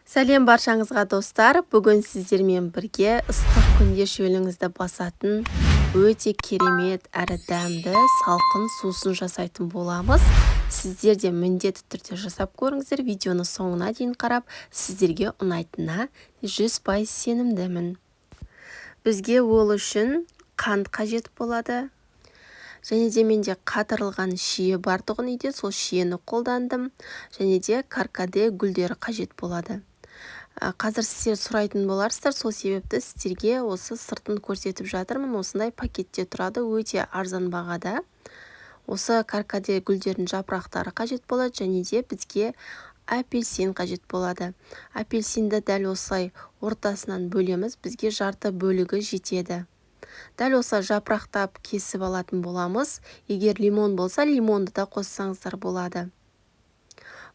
Сәлем баршаңызға достар. Бүгін сіздермен бірге ыстық күнде шөліңізді басатын өте керемет әрі дәмді салқын сусын жасайтын боламыз. Сіздер де міндетті түрде жасап көріңіздер. Видеоны соңына дейін қарап, сіздерге ұнайтынына 100% сенімдімін. Бізге ол үшін қант қажет болады. Және де менде қатырылған шие бар тұғын үйде, сол шиені қолдандым. Және де каркаде гүлдері қажет болады. Қазір сіздер сұрайтын боларсыздар, сол себепті сіздерге осы сыртын көрсетіп жатырмын. Осындай пакетте тұрады, өте арзан бағада. Осы каркаде гүлдердің жапырақтары қажет болады, және де бізге апельсин қажет болады. Апельсинді дәл осылай ортасынан бөлеміз, бізге жарты бөлігі жетеді. Дәл осылай жапырақтап кесіп алатын боламыз. Егер лимон болса, лимонды да қоссаңыздар болады.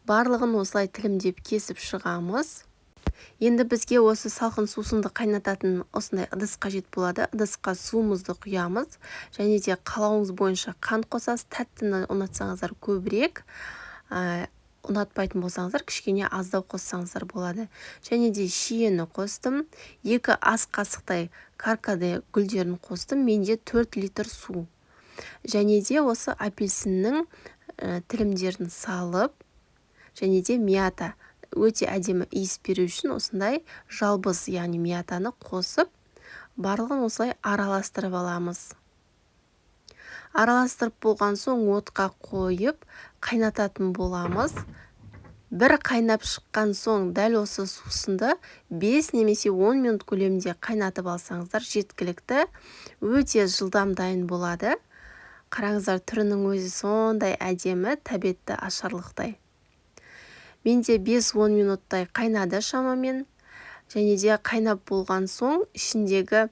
Барлығын осылай тілімдеп кесіп шығамыз. Енді бізге осы салқын сусынды қайнататын осындай ыдыс қажет болады. Ыдысқа суымызды құямыз. Және де қалауыңыз бойынша қант қосасыз. Тәттіні ұнатсаңыздар көбірек, ұнатпайтын болсаңыздар кішкене аздау қоссаңыздар болады. Және де шиені қостым. 2 ас қасықтай каркаде гүлдерін қостым. Менде 4 литр су. Және де осы апельсиннің тілімдерін салып, және де мята өте әдемі иіс беру үшін осындай жалбыз, яғни мятаны қосып, барлығын осылай араластырып аламыз. Араластырып болған соң отқа қойып, қайнататын боламыз. Бір қайнап шыққан соң дәл осы сусынды 5 немесе 10 минут көлемінде қайнатып алсаңыздар жеткілікті, өте жылдам дайын болады. Қараңыздар, түрінің өзі сондай әдемі, тәбетті ашарлықтай. Менде 5-10 минуттай қайнады шамамен. Және де қайнап болған соң ішіндегі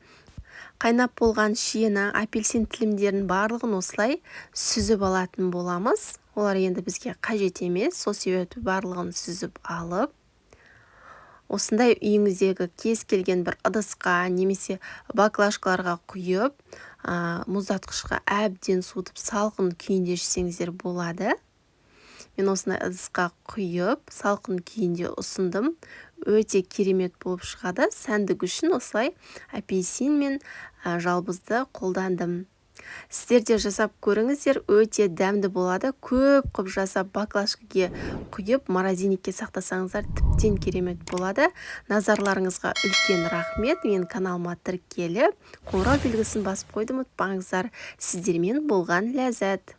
қайнап болған шиені, апельсин тілімдерін барлығын осылай сүзіп алатын боламыз. Олар енді бізге қажет емес, сол себепті барлығын сүзіп алып, осындай үйіңіздегі кез келген бір ыдысқа немесе баклажкаларға құйып, мұздатқышқа әбден суытып салқын күйінде жесеңіздер болады. Мен осындай ыдысқа құйып, салқын күйінде ұсындым. Өте керемет болып шығады. Сәндік үшін осылай апельсин мен жалбызды қолдандым. Сіздер де жасап көріңіздер, өте дәмді болады. Көп қып жасап баклажкаға құйып, морозильникке сақтасаңыздар тіптен керемет болады. Назарларыңызға үлкен рахмет. Мен каналыма тіркеліп, қоңырау белгісін басып қойдым, ұмытпаңыздар. Сіздермен болған ләззат.